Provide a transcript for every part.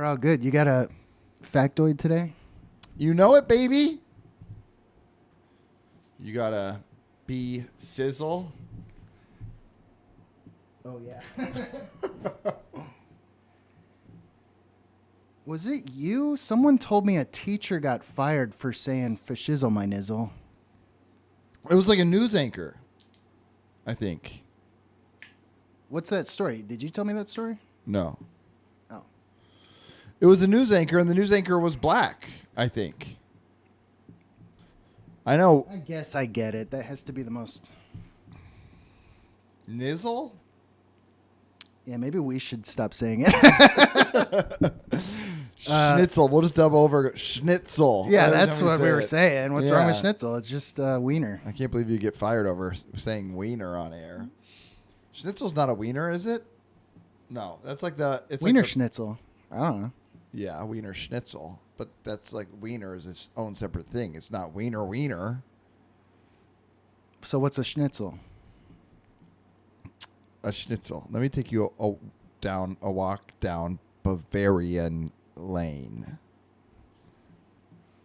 We're all good. You got a factoid today? You know it, baby. You got a bee sizzle. Oh, yeah. Was it you? Someone told me a teacher got fired for saying fascism my nizzle. It was like a news anchor, I think. What's that story? Did you tell me that story? No. Oh. It was a news anchor, and the news anchor was black, I think. I know. I guess I get it. That has to be the most... Nizzle? Yeah, maybe we should stop saying it. Schnitzel. We'll just dub over schnitzel. Yeah, that's what we were saying. What's wrong with Yeah. schnitzel? It's just wiener. I can't believe you get fired over saying wiener on air. Schnitzel's not a wiener, is it? No, that's like it's Wiener like schnitzel. I don't know. Yeah, wiener schnitzel. But that's like wiener is its own separate thing. It's not wiener. So what's a schnitzel? A schnitzel. Let me take you a walk down Bavarian Lane.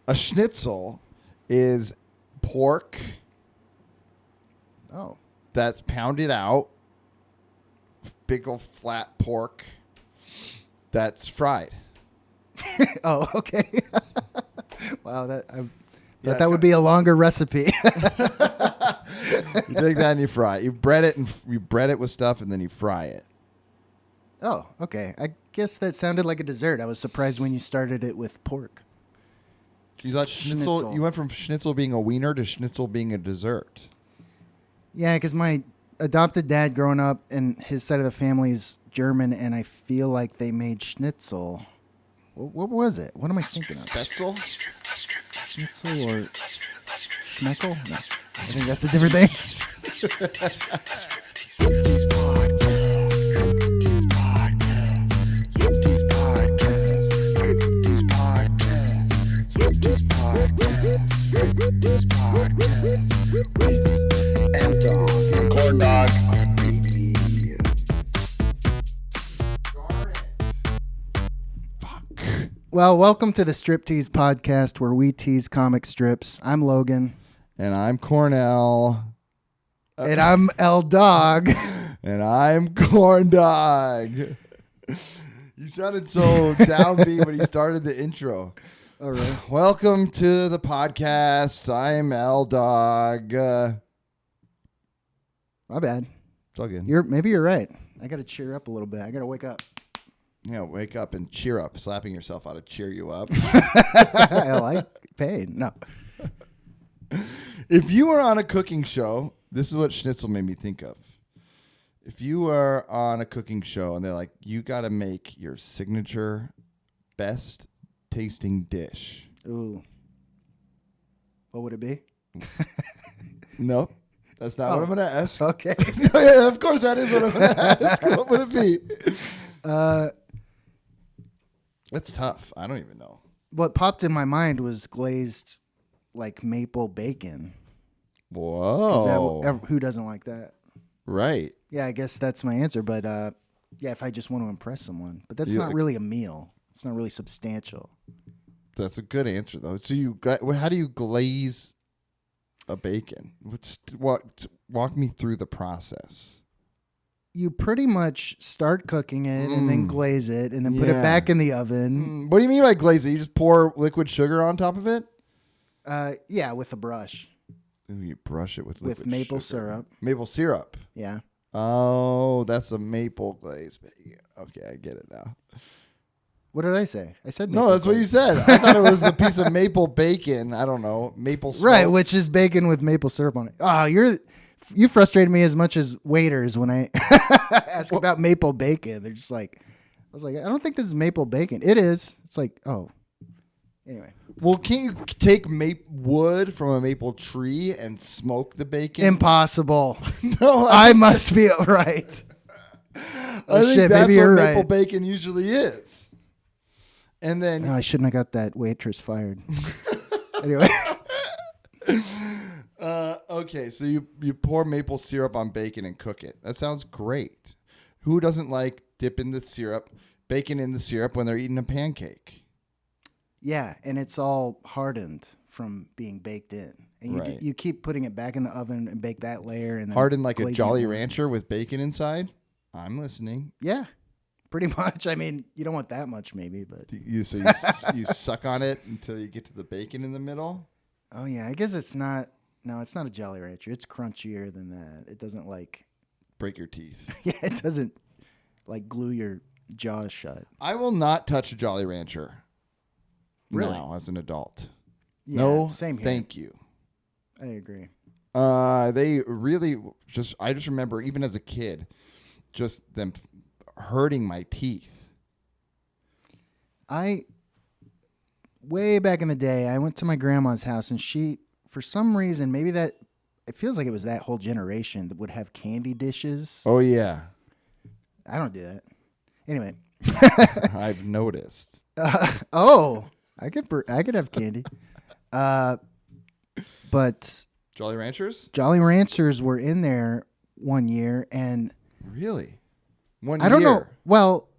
A schnitzel is pork Oh. that's pounded out, big old flat pork that's fried. Oh, okay. Wow, that would be a longer recipe. You take that and you fry it. You bread it with stuff and then you fry it. Oh, okay. I guess that sounded like a dessert. I was surprised when you started it with pork. You thought schnitzel. You went from schnitzel being a wiener to schnitzel being a dessert. Yeah, because my adopted dad growing up and his side of the family is German, and I feel like they made schnitzel. What was it? What am I thinking of? Spetzel? Schnitzel or schmetzel? No. I think that's a different thing. Corn dog. Well, welcome to the Strip Tease podcast where we tease comic strips. I'm Logan. And I'm Cornell. And I'm L Dog. And I'm Corn Dog. You sounded so downbeat when you started the intro. All right. Welcome to the podcast. I'm L Dog. My bad. It's all good. Maybe you're right. I got to cheer up a little bit. I got to wake up. Yeah, wake up and cheer up. Slapping yourself ought to cheer you up. I like pain. No. If you were on a cooking show, this is what schnitzel made me think of. If you were on a cooking show and they're like, you got to make your signature best tasting dish. Ooh. What would it be? No, that's not what I'm going to ask. Okay. Yeah, of course that is what I'm going to ask. What would it be? That's tough. I don't even know. What popped in my mind was glazed, like maple bacon. Whoa. Who doesn't like that? Right. Yeah, I guess that's my answer. But yeah, if I just want to impress someone, but that's not really a meal. It's not really substantial. That's a good answer though. So how do you glaze a bacon? Walk me through the process. You pretty much start cooking it and then glaze it and then put it back in the oven. What do you mean by glaze it? You just pour liquid sugar on top of it? Yeah, with a brush. Ooh, you brush it with liquid maple sugar. syrup. Maple syrup. Yeah. Oh, that's a maple glaze bacon. Okay, I get it now. What did I say? I said maple No, that's glaze. what you said. I thought it was a piece of maple bacon. I don't know. Maple syrup. Right, which is bacon with maple syrup on it. Oh, you frustrated me as much as waiters when I ask about maple bacon. They're just like, I was like, I don't think this is maple bacon. It is. It's like, oh. Anyway. Well, can't you take wood from a maple tree and smoke the bacon? Impossible. No, I must be right. I think shit, that's maybe what you're maple right. bacon usually is. And then No, I shouldn't have got that waitress fired. Anyway. okay, so you pour maple syrup on bacon and cook it. That sounds great. Who doesn't like dipping the syrup bacon in the syrup when they're eating a pancake. Yeah, and it's all hardened from being baked in. And you, Right. you keep putting it back in the oven and bake that layer. And then Hardened like a glazing Jolly it more. Rancher with bacon inside? I'm listening. Yeah, pretty much. I mean, you don't want that much maybe, but. You suck on it until you get to the bacon in the middle? Oh, yeah. I guess it's not. No, it's not a Jolly Rancher. It's crunchier than that. It doesn't like. Break your teeth. Yeah, it doesn't like glue your jaws shut. I will not touch a Jolly Rancher Really? now as an adult. Yeah, No, same here. thank you. I agree. They really I just remember even as a kid, just them hurting my teeth. Way back in the day, I went to my grandma's house and she, for some reason, maybe that, it feels like it was that whole generation that would have candy dishes. Oh, yeah. I don't do that. Anyway. I've noticed. I could have candy. But Jolly Ranchers? Jolly Ranchers were in there one year and Really? One I year? don't know. Well,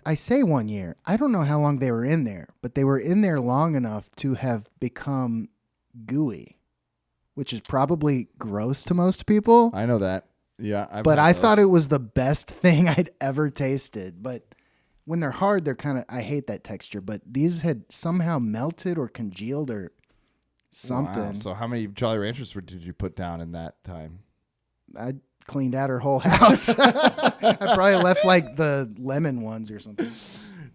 I say 1 year. I don't know how long they were in there, but they were in there long enough to have become gooey, which is probably gross to most people. I know that. Yeah. But I thought it was the best thing I'd ever tasted. But when they're hard, they're kind of, I hate that texture. But these had somehow melted or congealed or something. Wow. So how many Jolly Ranchers did you put down in that time? I cleaned out her whole house. I probably left like the lemon ones or something.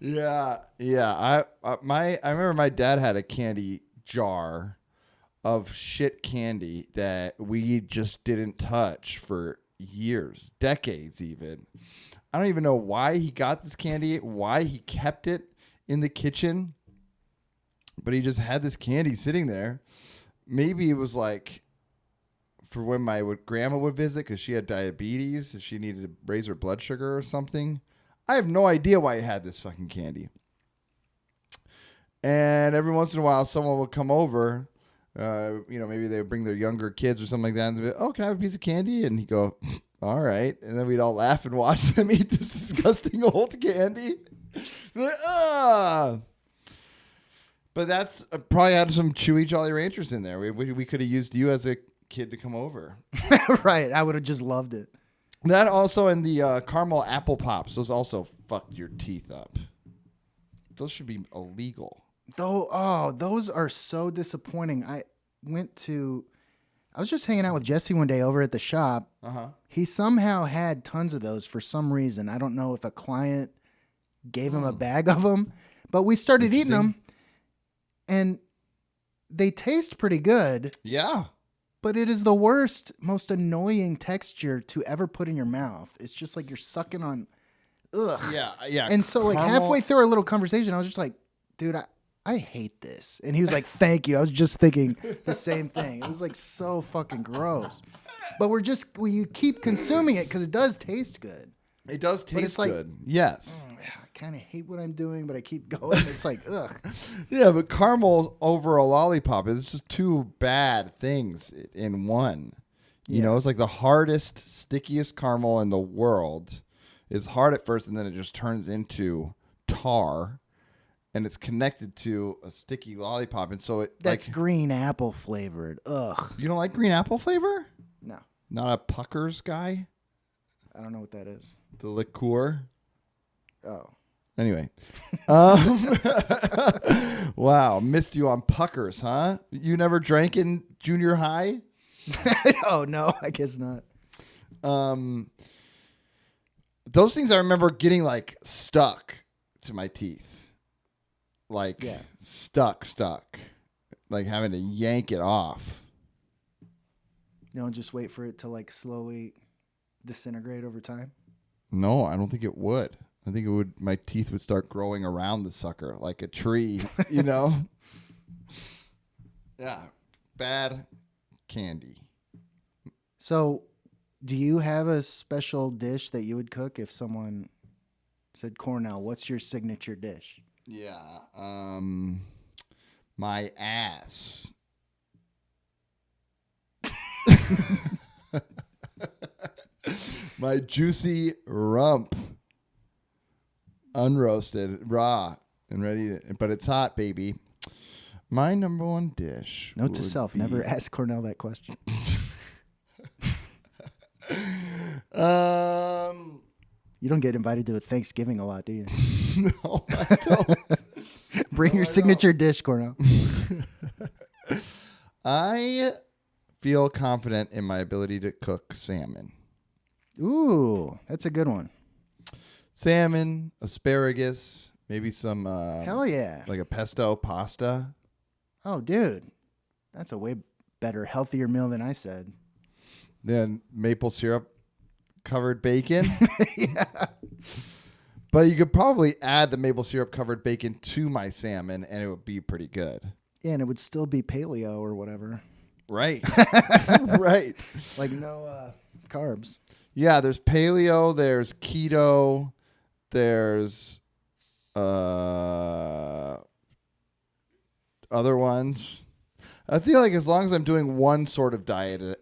Yeah. Yeah. I remember my dad had a candy jar of shit candy that we just didn't touch for years, decades even. I don't even know why he got this candy, why he kept it in the kitchen, but he just had this candy sitting there. Maybe it was like for when my grandma would visit because she had diabetes, she needed to raise her blood sugar or something. I have no idea why he had this fucking candy. And every once in a while, someone would come over. Maybe they would bring their younger kids or something like that, and they'd be, "Oh, can I have a piece of candy?" And he'd go, "All right." And then we'd all laugh and watch them eat this disgusting old candy. Like, ah. But that's probably had some chewy Jolly Ranchers in there. We could have used you as a kid to come over. Right. I would have just loved it. That also and the caramel apple pops. Those also fucked your teeth up. Those should be illegal. Those are so disappointing. I was just hanging out with Jesse one day over at the shop. Uh-huh. He somehow had tons of those for some reason. I don't know if a client gave him a bag of them, but we started eating them, and they taste pretty good. Yeah. But it is the worst, most annoying texture to ever put in your mouth. It's just like you're sucking on, ugh. Yeah. And so like halfway through our little conversation, I was just like, dude, I hate this. And he was like, thank you. I was just thinking the same thing. It was like so fucking gross. But you keep consuming it because it does taste good. It does taste like, good. Yes. I kind of hate what I'm doing, but I keep going. It's like, ugh. Yeah, but caramel over a lollipop is just two bad things in one. You know, it's like the hardest, stickiest caramel in the world. It's hard at first, and then it just turns into tar, and it's connected to a sticky lollipop. And so That's green apple flavored. Ugh. You don't like green apple flavor? No. Not a Puckers guy? I don't know what that is. The liqueur? Oh. Anyway. Wow. Missed you on Puckers, huh? You never drank in junior high? Oh, no, I guess not. Those things I remember getting like stuck to my teeth. Like stuck. Like having to yank it off. You don't just wait for it to like slowly disintegrate over time? No, I don't think it would. I think it would. My teeth would start growing around the sucker like a tree, you know? Yeah. Bad candy. So, do you have a special dish that you would cook if someone said, Cornell, what's your signature dish? Yeah. My ass. My juicy rump. unroasted, raw, and ready to, but it's hot, baby. My number one dish. Note to self: never ask Cornell that question. You don't get invited to a Thanksgiving a lot, do you? No, I don't. Bring your signature dish, Cornell. I feel confident in my ability to cook salmon. Ooh, that's a good one. Salmon, asparagus, maybe some Hell yeah. like a pesto pasta. Oh, dude. That's a way better, healthier meal than I said. Then maple syrup covered bacon. Yeah. But you could probably add the maple syrup covered bacon to my salmon and it would be pretty good. Yeah, and it would still be paleo or whatever. Right. Right. Like no carbs. Yeah, there's paleo, there's keto, there's other ones. I feel like as long as I'm doing one sort of diet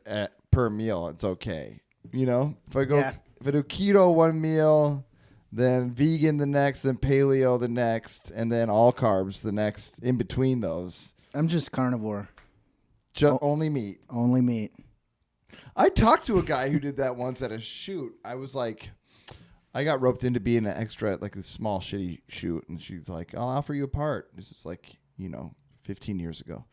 per meal, it's okay. You know, if I do keto one meal, then vegan the next, then paleo the next, and then all carbs the next in between those. I'm just carnivore. Only meat. Only meat. I talked to a guy who did that once at a shoot. I was like, I got roped into being an extra at like this small shitty shoot, and she's like, I'll offer you a part. This is like, 15 years ago.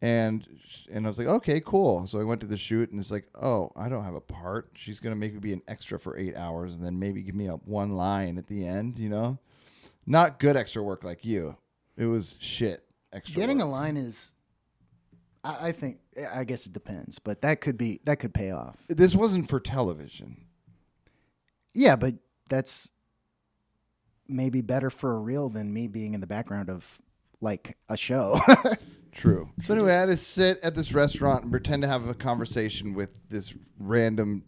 And I was like, okay, cool. So I went to the shoot, and it's like, oh, I don't have a part. She's going to make me be an extra for 8 hours and then maybe give me one line at the end, Not good extra work like you. It was shit extra Getting work. a line is, I think, I guess it depends, but that could pay off. This wasn't for television. Yeah, but that's maybe better for a reel than me being in the background of like a show. True. So anyway, I had to sit at this restaurant and pretend to have a conversation with this random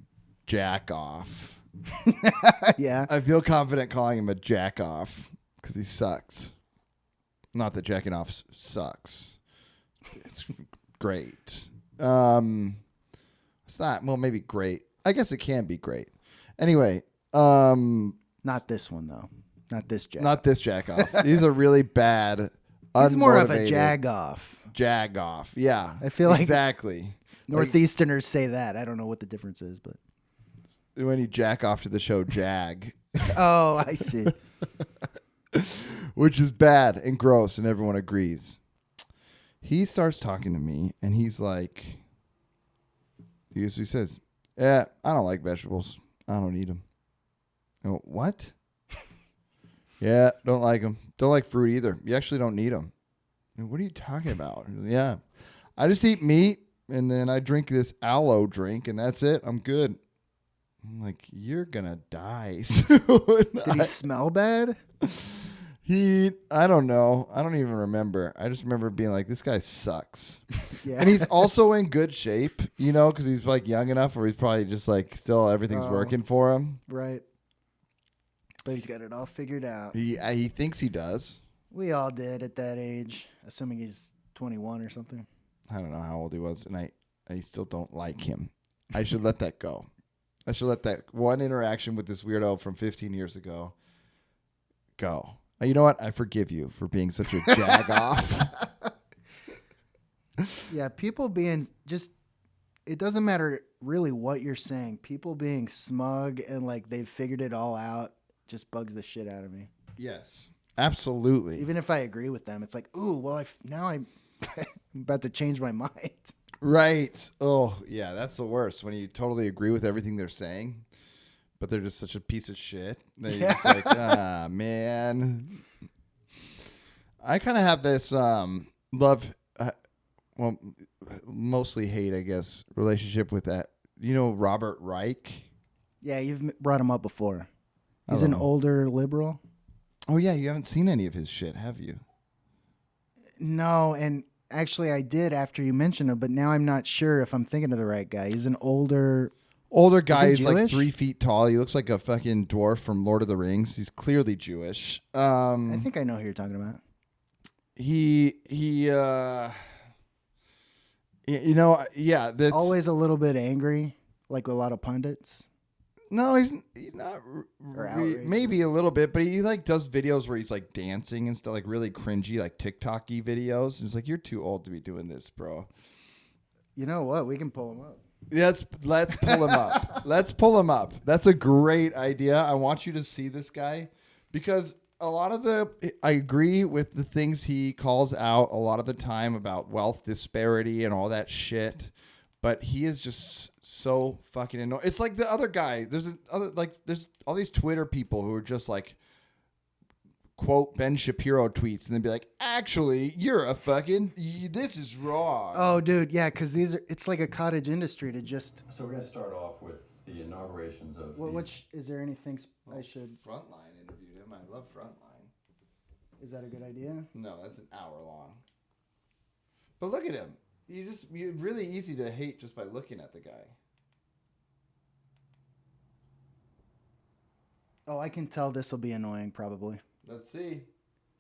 jack off. Yeah. I feel confident calling him a jack off because he sucks. Not that jacking off sucks. It's great. It's not. Well, maybe great. I guess it can be great. Anyway. Not this one though. Not this jack. Not this jack off. These are really bad. He's more of a unmotivated jag off. Jag off. Yeah. I feel like exactly. Northeasterners say that. I don't know what the difference is, but When you jack off to the show Jag. oh, I see. Which is bad and gross, and everyone agrees. He starts talking to me, and he's like, he says, yeah, I don't like vegetables. I don't eat them. I go, what? Yeah, don't like them. Don't like fruit either. You actually don't need them. What are you talking about? Yeah, I just eat meat, and then I drink this aloe drink, and that's it. I'm good. I'm like, you're going to die soon. Did he smell bad? I don't know. I don't even remember. I just remember being like, this guy sucks. Yeah. And he's also in good shape, because he's like young enough where he's probably just like still everything's working for him. Right. But he's got it all figured out. He thinks he does. We all did at that age, assuming he's 21 or something. I don't know how old he was, and I still don't like him. I should let that go. I should let that one interaction with this weirdo from 15 years ago go. You know what? I forgive you for being such a jag off. Yeah, people being it doesn't matter really what you're saying. People being smug and like they've figured it all out just bugs the shit out of me. Yes, absolutely. Even if I agree with them, it's like, ooh, well, now I'm about to change my mind. Right. Oh, yeah, that's the worst when you totally agree with everything they're saying, but they're just such a piece of shit. That you're just like, man. I kind of have this love, mostly hate, I guess, relationship with that. Robert Reich? Yeah, you've brought him up before. He's an older liberal. Oh, yeah, you haven't seen any of his shit, have you? No, and actually I did after you mentioned him, but now I'm not sure if I'm thinking of the right guy. He's an older guy. He's like Jewish? 3 feet tall. He looks like a fucking dwarf from Lord of the Rings. He's clearly Jewish. I think I know who you're talking about. Yeah. That's Always a little bit angry, like a lot of pundits. No, he's not. outraged. Maybe a little bit, but he like does videos where he's like dancing and stuff, like really cringy, like TikTok-y videos. And it's like, you're too old to be doing this, bro. You know what? We can pull him up. Let's pull him up. Let's pull him up. That's a great idea. I want you to see this guy because a lot of I agree with the things he calls out a lot of the time about wealth disparity and all that shit. But he is just so fucking annoying. It's like the other guy. There's all these Twitter people who are just like quote Ben Shapiro tweets and then be like, actually, you're a fucking this is wrong. Oh, dude, yeah, because it's like a cottage industry to just. So we're going to start off with the inaugurations of Is there anything I should? Frontline interviewed him. I love Frontline. Is that a good idea? No, that's an hour long. But look at him. You're really easy to hate just by looking at the guy. Oh, I can tell this will be annoying, probably. Let's see.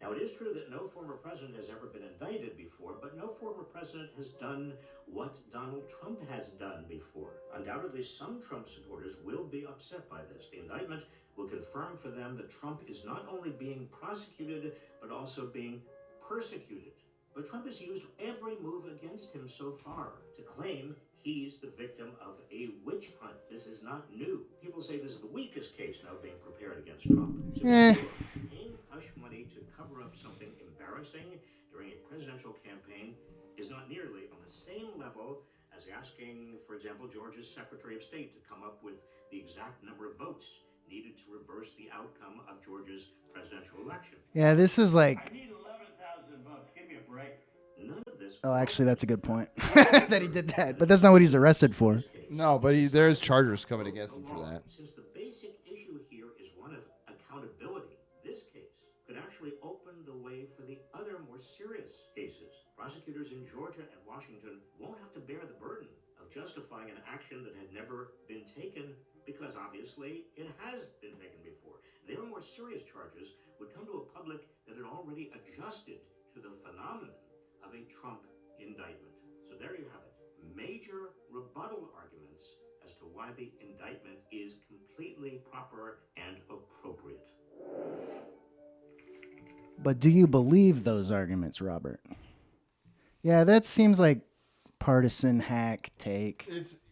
Now, it is true that no former president has ever been indicted before, but no former president has done what Donald Trump has done before. Undoubtedly, some Trump supporters will be upset by this. The indictment will confirm for them that Trump is not only being prosecuted, but also being persecuted. But Trump has used every move against him so far to claim he's the victim of a witch hunt. This is not new. People say this is the weakest case now being prepared against Trump. So paying hush money to cover up something embarrassing during a presidential campaign is not nearly on the same level as asking, for example, Georgia's Secretary of State to come up with the exact number of votes needed to reverse the outcome of Georgia's presidential election. Yeah, this is like. I need 11,000 votes. Give me a break. None of this. Oh, actually, that's a good point that he did that, but that's not what he's arrested for. No, but there's charges coming against him for that. Since the basic issue here is one of accountability, this case could actually open the way for the other more serious cases. Prosecutors in Georgia and Washington won't have to bear the burden of justifying an action that had never been taken because obviously it has been taken before. Their more serious charges would come to a public that had already adjusted to the phenomenon of a Trump indictment. So there you have it. Major rebuttal arguments as to why the indictment is completely proper and appropriate. But do you believe those arguments, Robert? Yeah, that seems like partisan hack take.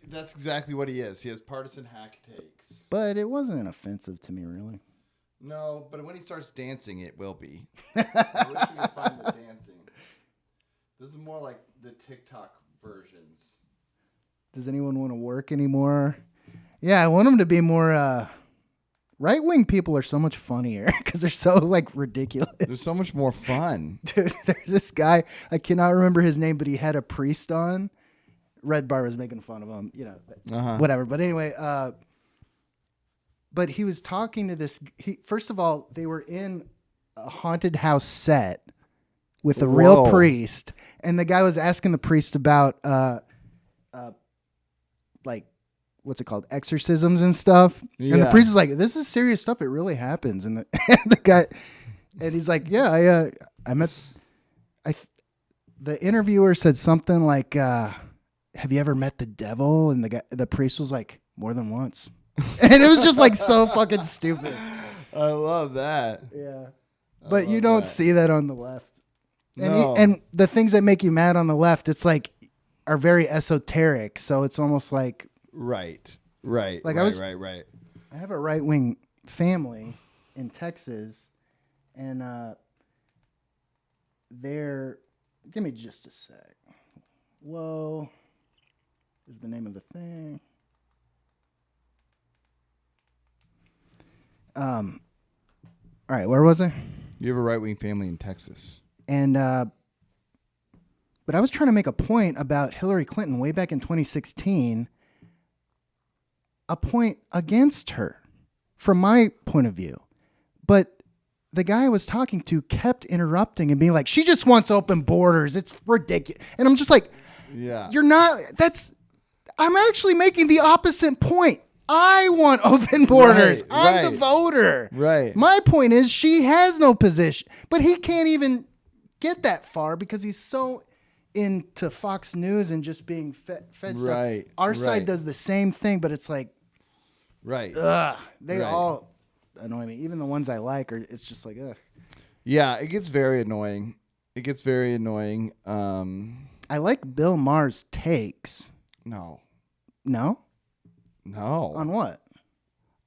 That's exactly what he is. He has partisan hack takes. But it wasn't offensive to me, really. No, but when he starts dancing, it will be. I wish we could find the dancing. This is more like the TikTok versions. Does anyone want to work anymore? Yeah, I want them to be more. Right-wing people are so much funnier because they're so like ridiculous. They're so much more fun. Dude, there's this guy, I cannot remember his name, but he had a priest on. Red Bar was making fun of him, whatever. But anyway, but he was talking to this. First of all, they were in a haunted house set with a real priest, and the guy was asking the priest about like what's it called, exorcisms and stuff. Yeah. And the priest is like, "This is serious stuff. It really happens." And the guy, and he's like, "Yeah, I met." The interviewer said something like, "Have you ever met the devil?" And the priest was like, "More than once." And it was just like so fucking stupid. I love that. Yeah, but you don't see that on the left. And no. And the things that make you mad on the left, it's like are very esoteric. So it's almost like right. Like right. I have a right-wing family in Texas, and they're. Give me just a sec. Whoa, is the name of the thing? All right, where was I? You have a right-wing family in Texas. And, but I was trying to make a point about Hillary Clinton way back in 2016, a point against her from my point of view. But the guy I was talking to kept interrupting and being like, she just wants open borders. It's ridiculous. And I'm just like, yeah, I'm actually making the opposite point. I want open borders. I'm the voter. Right. My point is she has no position, but he can't even get that far because he's so into Fox News and just being fed stuff. Right. Our side does the same thing, but it's like, Right. Ugh, they Right. all annoy me. Even the ones I like are. It's just like ugh. Yeah, it gets very annoying. I like Bill Maher's takes. No. No, No. on what?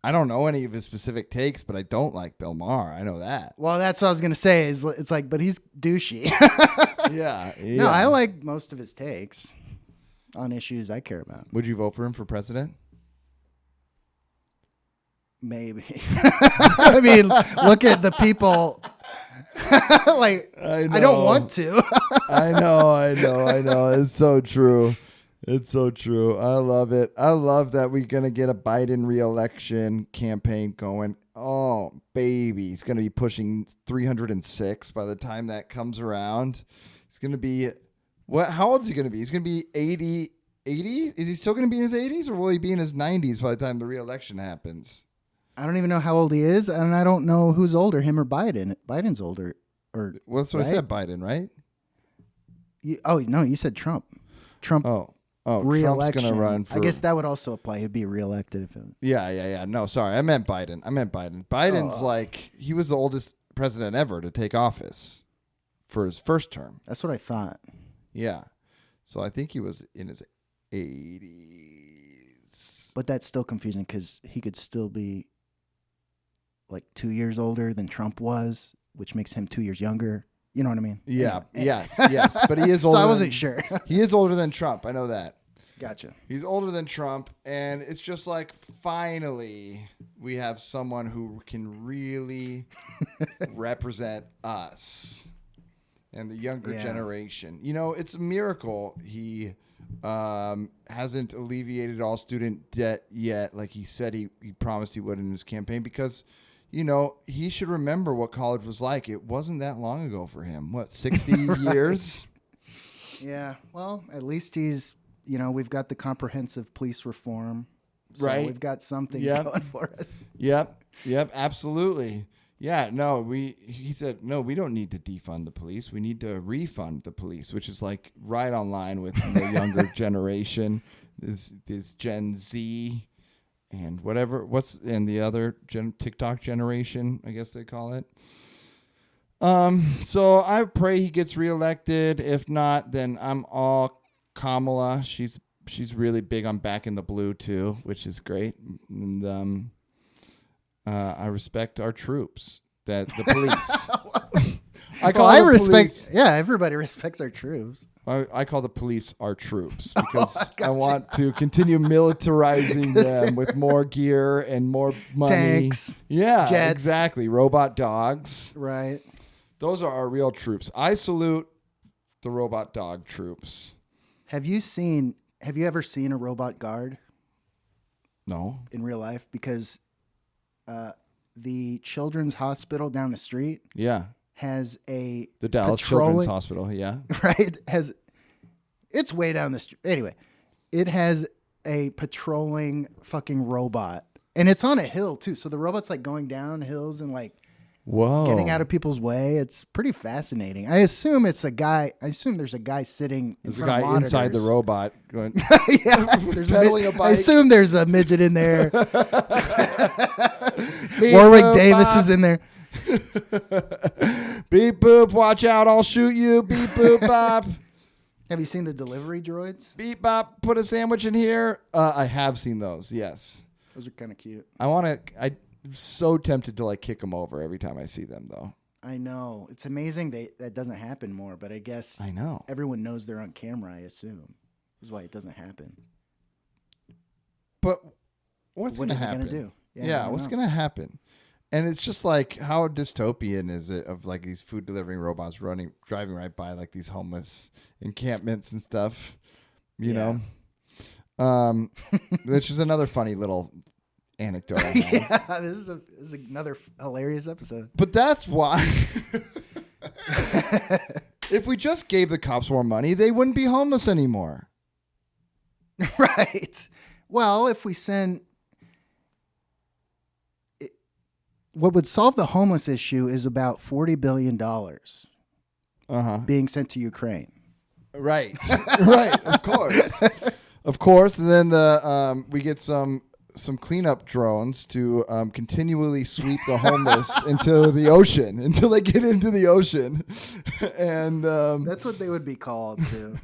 I don't know any of his specific takes, but I don't like Bill Maher. I know that. Well, that's what I was gonna say. Is it's like, but he's douchey. Yeah. No, I like most of his takes on issues I care about. Would you vote for him for president? Maybe. I mean, look at the people. Like, I don't want to. I know. It's so true. It's so true. I love it. I love that we're going to get a Biden re-election campaign going. Oh, baby. He's going to be pushing 306 by the time that comes around. He's going to be, how old is he going to be? He's going to be 80? Is he still going to be in his 80s, or will he be in his 90s by the time the re-election happens? I don't even know how old he is, and I don't know who's older, him or Biden. Biden's older. Or Well, that's what right? I said, Biden, right? No, you said Trump. Trump Oh, re-election. Trump's going to run for... I guess that would also apply. He'd be reelected if it. Yeah. No, sorry. I meant Biden. Biden's like, he was the oldest president ever to take office for his first term. That's what I thought. Yeah. So I think he was in his 80s. But that's still confusing because he could still be like 2 years older than Trump was, which makes him 2 years younger. You know what I mean? Yeah. Anyway. Yes. But he is older. So I wasn't sure. He is older than Trump. I know that. Gotcha. He's older than Trump. And it's just like, finally, we have someone who can really represent us and the younger generation. You know, it's a miracle he hasn't alleviated all student debt yet, like he said he promised he would in his campaign, because, you know, he should remember what college was like. It wasn't that long ago for him. What, 60 years? Yeah. Well, at least he's, you know, we've got the comprehensive police reform. So Right. we've got some things Yep. going for us. Yep, absolutely. Yeah, no, he said, no, we don't need to defund the police. We need to refund the police, which is like right on line with the younger generation, this Gen Z and and the other TikTok generation, I guess they call it. So I pray he gets reelected. If not, then I'm all Kamala. She's really big on back in the blue too, which is great. And I respect our troops, the police. I respect. Yeah, everybody respects our troops. I call the police our troops because I want to continue militarizing them with more gear and more money. Tanks, yeah, jets. exactly. Robot dogs. Right. Those are our real troops. I salute the robot dog troops. Have you ever seen a robot guard No. in real life? Because the children's hospital down the street Yeah. has a The Dallas Children's Hospital. Yeah. right? It's way down the street. Anyway, it has a patrolling fucking robot. And it's on a hill too. So the robot's like going down hills and like Whoa. getting out of people's way. It's pretty fascinating. I assume there's a guy sitting in There's a front of guy monitors. inside the robot going Yeah, there's pedaling a I bike. assume there's a midget in there. Beep, Warwick boop, Davis bop. is in there. Beep boop, watch out, I'll shoot you. Beep boop bop. Have you seen the delivery droids? Beep bop, put a sandwich in here. I have seen those, yes. Those are kind of cute. I'm so tempted to like kick them over every time I see them though. I know. It's amazing that doesn't happen more, but I guess I know. everyone knows they're on camera, I assume. That's why it doesn't happen. But what's What going to are they happen? gonna do? I Yeah, don't what's know. going to happen? And it's just like, how dystopian is it of like these food delivering robots driving right by like these homeless encampments and stuff, you know? Which is another funny little anecdote I have. Yeah, this is another hilarious episode. But that's why if we just gave the cops more money, they wouldn't be homeless anymore. Right. Well, if we send... What would solve the homeless issue is about $40 billion being sent to Ukraine. Right. Right. Of course. Of course. And then we get some some cleanup drones to continually sweep the homeless into the ocean until they get into the ocean, and That's what they would be called too.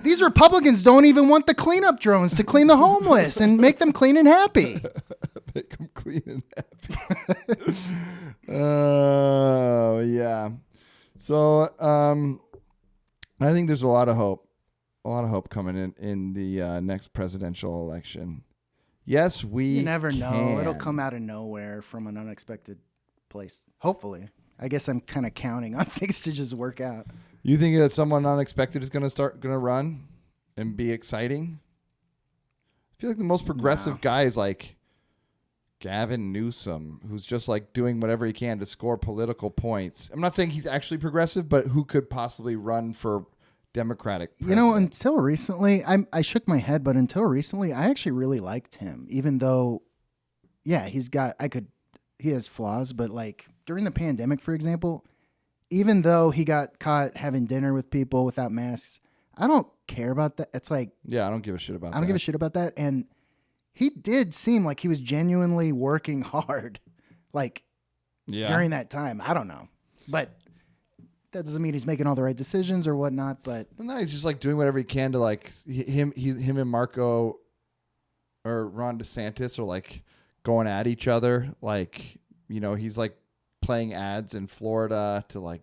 These Republicans don't even want the cleanup drones to clean the homeless and make them clean and happy. make them clean and happy. Oh yeah. So I think there's a lot of hope. A lot of hope coming in the next presidential election. Yes, You never know. can. It'll come out of nowhere from an unexpected place. Hopefully. I guess I'm kind of counting on things to just work out. You think that someone unexpected is going to run and be exciting? I feel like the most progressive guy is like Gavin Newsom, who's just like doing whatever he can to score political points. I'm not saying he's actually progressive, but who could possibly run for Democratic president? You know, until recently, I shook my head, but until recently, I actually really liked him, even though, yeah, he has flaws, but like during the pandemic, for example, even though he got caught having dinner with people without masks, I don't care about that. It's like, Yeah, I don't give a shit about that. I don't give a shit about that. And he did seem like he was genuinely working hard, like during that time. I don't know, but that doesn't mean he's making all the right decisions or whatnot. But No, he's just like doing whatever he can to like him and Marco or Ron DeSantis are like going at each other. Like, you know, he's like playing ads in Florida to like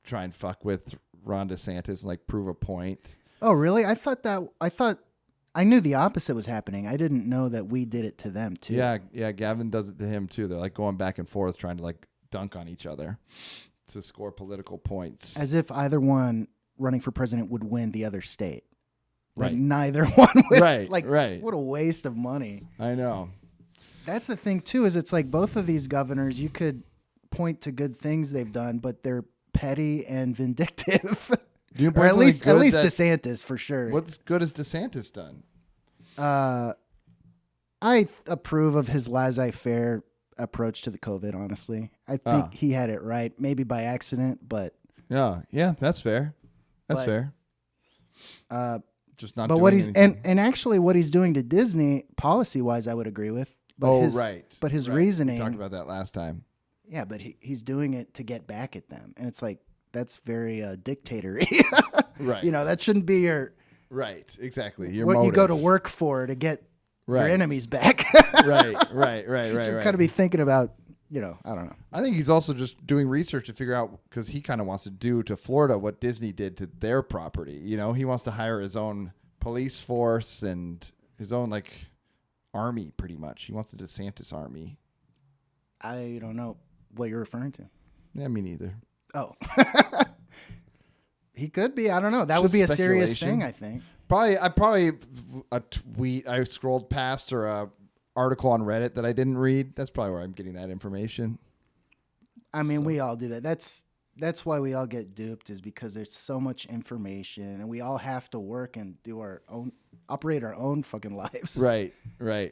try and fuck with Ron DeSantis and like prove a point. oh, really? I thought I knew the opposite was happening. I didn't know that we did it to them too. Yeah, Gavin does it to him too. They're like going back and forth trying to like dunk on each other to score political points. As if either one running for president would win the other state. Like Right. neither one would. Right, Like, right. what a waste of money. I know. That's the thing too, is it's like both of these governors, you could point to good things they've done, but they're petty and vindictive. Do you Or point at something least good that- DeSantis for sure. What's good has DeSantis done? I approve of his laissez-faire approach to the COVID, honestly. I think he had it right, maybe by accident, but Yeah, that's fair. That's But- fair. Just not. but doing what he's anything. and actually what he's doing to Disney policy-wise, I would agree with. But right. But his right. reasoning, We talked about that last time. yeah, but he's doing it to get back at them, and it's like that's very dictatory. Right. You know, that shouldn't be your Right. Exactly. Your what motive. you go to work for to get Right. your enemies back. right. You should kind of be thinking about, you know, I don't know. I think he's also just doing research to figure out, because he kind of wants to do to Florida what Disney did to their property. You know, he wants to hire his own police force and his own like army, pretty much. He wants the DeSantis army. I don't know what you're referring to. Yeah, me neither. Oh. He could be. I don't know. That would be a Just serious speculation. thing, I think. Probably a tweet I scrolled past or a article on Reddit that I didn't read. That's probably where I'm getting that information. I mean, we all do that. That's why we all get duped, is because there's so much information and we all have to work and do our own, operate our own fucking lives. Right. But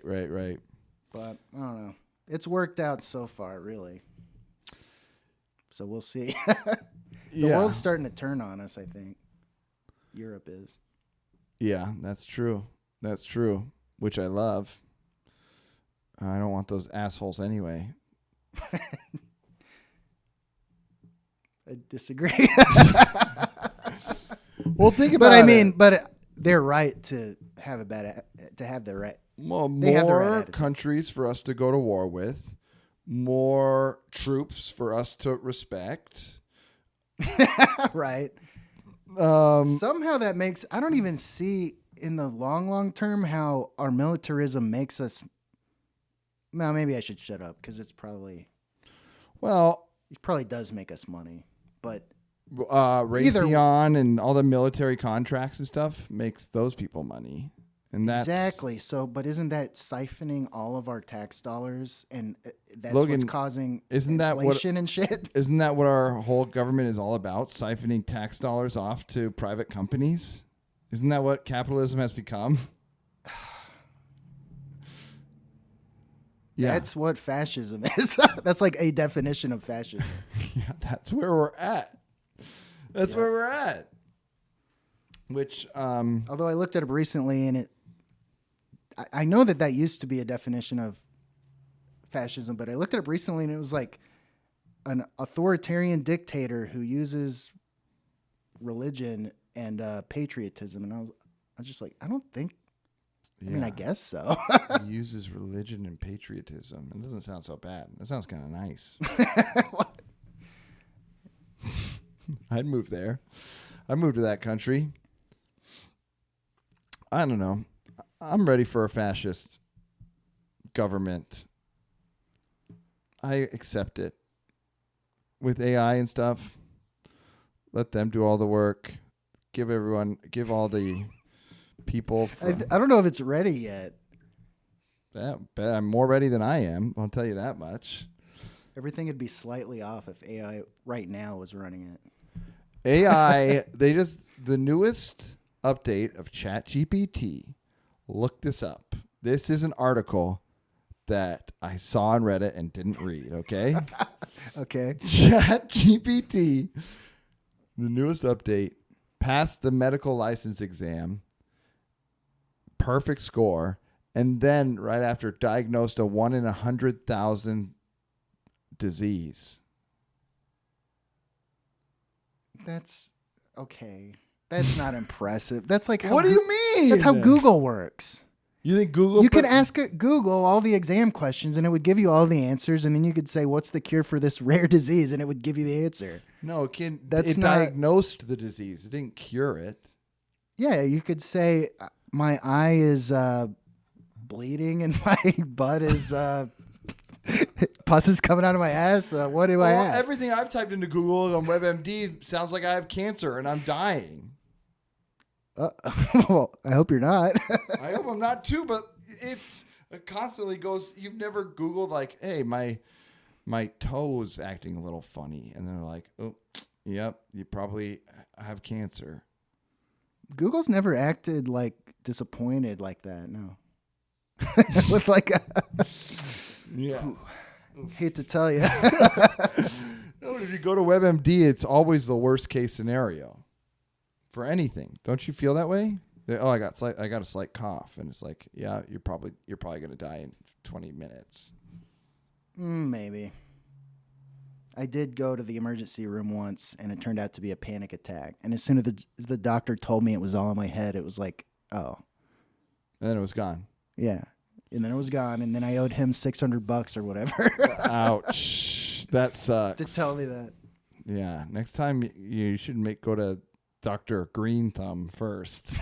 I don't know. It's worked out so far, really. So we'll see. The world's starting to turn on us, I think. Europe is. Yeah, that's true. That's true. Which I love. I don't want those assholes anyway. I disagree. Well, think about But I it. mean, they're right to have the right. Well, They have the right more attitude. countries for us to go to war with, more troops for us to respect. Right. Um, Somehow that makes, I don't even see in the long term how our militarism makes us. Well, maybe I should shut up because it probably does make us money. But Raytheon and all the military contracts and stuff makes those people money. And that's exactly. So, but isn't that siphoning all of our tax dollars, and that's Logan, what's causing isn't that what- inflation and shit? Isn't that what our whole government is all about? Siphoning tax dollars off to private companies? Isn't that what capitalism has become? Yeah. That's what fascism is. That's like a definition of fascism. Yeah, that's where we're at. That's where we're at. Which Although I looked it up recently, and I know that used to be a definition of fascism, but I looked it up recently and it was like an authoritarian dictator who uses religion and patriotism. And I was just like, I don't think. I mean, I guess so. He uses religion and patriotism. It doesn't sound so bad. That sounds kind of nice. I'd move there. I'd move to that country. I don't know. I'm ready for a fascist government. I accept it. With AI and stuff, let them do all the work. Give all the people. I don't know if it's ready yet. I'm more ready than I am. I'll tell you that much. Everything would be slightly off if AI right now was running it. AI, the newest update of ChatGPT. Look this up. This is an article that I saw on Reddit and didn't read, okay? Okay. ChatGPT, the newest update, passed the medical license exam, perfect score, and then right after diagnosed a 1 in 100,000 disease. That's okay. That's not impressive. That's like What do you mean? That's how Google works. You think Google? You could ask Google all the exam questions, and it would give you all the answers, and then you could say, "What's the cure for this rare disease?" and it would give you the answer. No, it That's not diagnosed the disease. It didn't cure it. Yeah, you could say, "My eye is bleeding, and my butt is pus is coming out of my ass. What do I have?" Everything I've typed into Google on WebMD sounds like I have cancer and I'm dying. Well, I hope you're not. I hope I'm not too, but it constantly goes. You've never Googled like, "Hey, my toe's acting a little funny," and then they're like, "Oh, yep, you probably have cancer." Google's never acted like disappointed like that. No. With like a, Yes. hate to tell you. No, if you go to WebMD, it's always the worst case scenario for anything. Don't you feel that way? I got a slight cough, and it's like, yeah, you're probably going to die in 20 minutes. Maybe. I did go to the emergency room once, and it turned out to be a panic attack. And as soon as the doctor told me it was all in my head, it was like, oh. And then it was gone. Yeah. And then it was gone, and then I owed him $600 or whatever. Ouch. That sucks. To tell me that. Yeah. Next time you should go to Dr. Green Thumb first.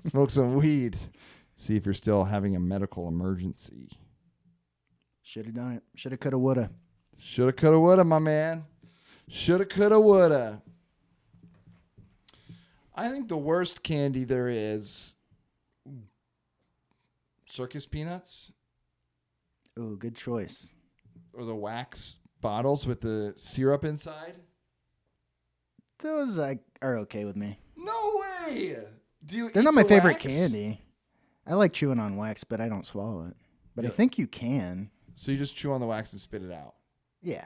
Smoke some weed. See if you're still having a medical emergency. Should have done it. Should have, could have, would have. Shoulda, coulda, woulda, my man. Shoulda, coulda, woulda. I think the worst candy there is circus peanuts. Ooh, good choice. Or the wax bottles with the syrup inside. Those are okay with me. No way. They're not my favorite candy. I like chewing on wax, but I don't swallow it. But I think you can. So you just chew on the wax and spit it out. Yeah.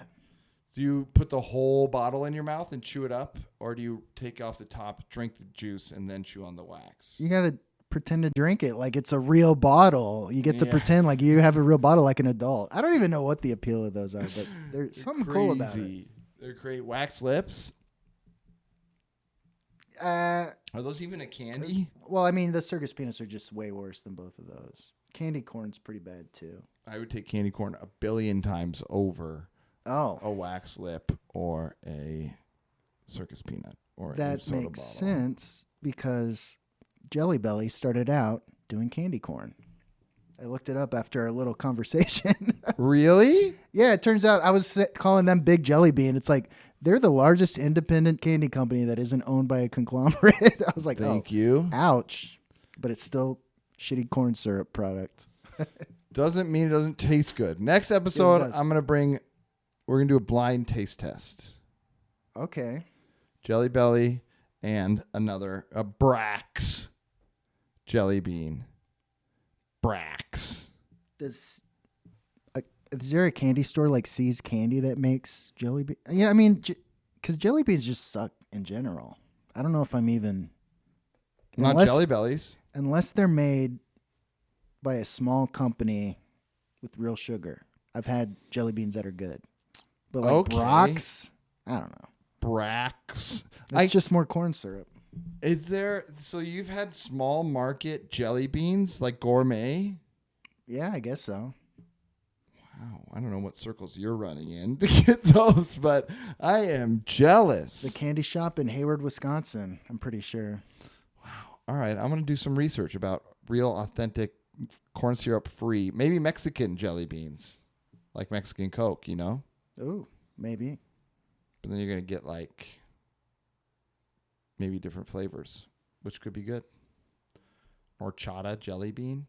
Do you put the whole bottle in your mouth and chew it up? Or do you take off the top, drink the juice, and then chew on the wax? You got to pretend to drink it like it's a real bottle. You get to pretend like you have a real bottle like an adult. I don't even know what the appeal of those are, but there's something cool about it. They're great. Wax lips? Are those even a candy? Well, I mean, the circus peanuts are just way worse than both of those. Candy corn's pretty bad, too. I would take candy corn 1 billion times over a wax lip or a circus peanut or a soda makes bottle. sense because Jelly Belly started out doing candy corn. I looked it up after our little conversation. Really? Yeah, it turns out I was calling them Big Jelly Bean. It's like they're the largest independent candy company that isn't owned by a conglomerate. I was like, Thank you. Ouch. But it's still shitty corn syrup product. Doesn't mean it doesn't taste good. Next episode, we're going to do a blind taste test. Okay. Jelly Belly and a Brax jelly bean. Brax. Is there a candy store like C's Candy that makes jelly bean? Yeah, I mean, because jelly beans just suck in general. I don't know if I'm even... Not Jelly Bellies. Unless they're made by a small company with real sugar. I've had jelly beans that are good. But like Okay. Brock's, I don't know. Brax. It's just more corn syrup. Is there? So you've had small market jelly beans, like gourmet? Yeah, I guess so. Wow, I don't know what circles you're running in to get those, but I am jealous. The candy shop in Hayward, Wisconsin, I'm pretty sure. All right, I'm going to do some research about real, authentic, corn syrup free, maybe Mexican jelly beans, like Mexican Coke, you know? Ooh, maybe. But then you're going to get like maybe different flavors, which could be good. Horchata jelly bean,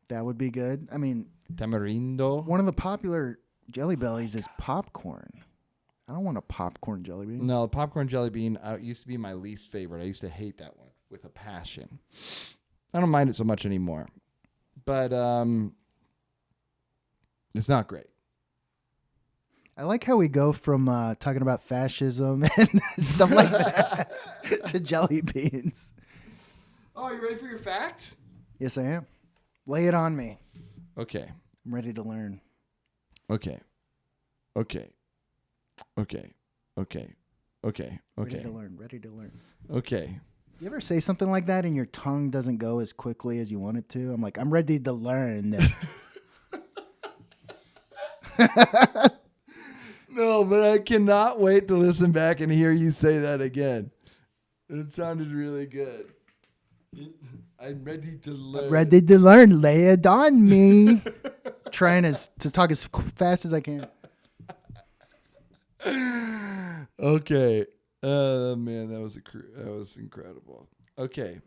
That would be good. I mean, tamarindo. one of the popular Jelly Bellies is popcorn. I don't want a popcorn jelly bean. No, popcorn jelly bean used to be my least favorite. I used to hate that one with a passion. I don't mind it so much anymore. But it's not great. I like how we go from talking about fascism and stuff like that to jelly beans. Oh, you ready for your fact? Yes, I am. Lay it on me. Okay. I'm ready to learn. Okay. Okay. Okay. Okay. Okay. Ready Okay. to learn. Ready to learn. Okay. You ever say something like that and your tongue doesn't go as quickly as you want it to? I'm like, I'm ready to learn. No, but I cannot wait to listen back and hear you say that again. It sounded really good. I'm ready to learn. Ready to learn. Lay it on me. Trying to talk as fast as I can. Okay. Man, that was incredible. Okay.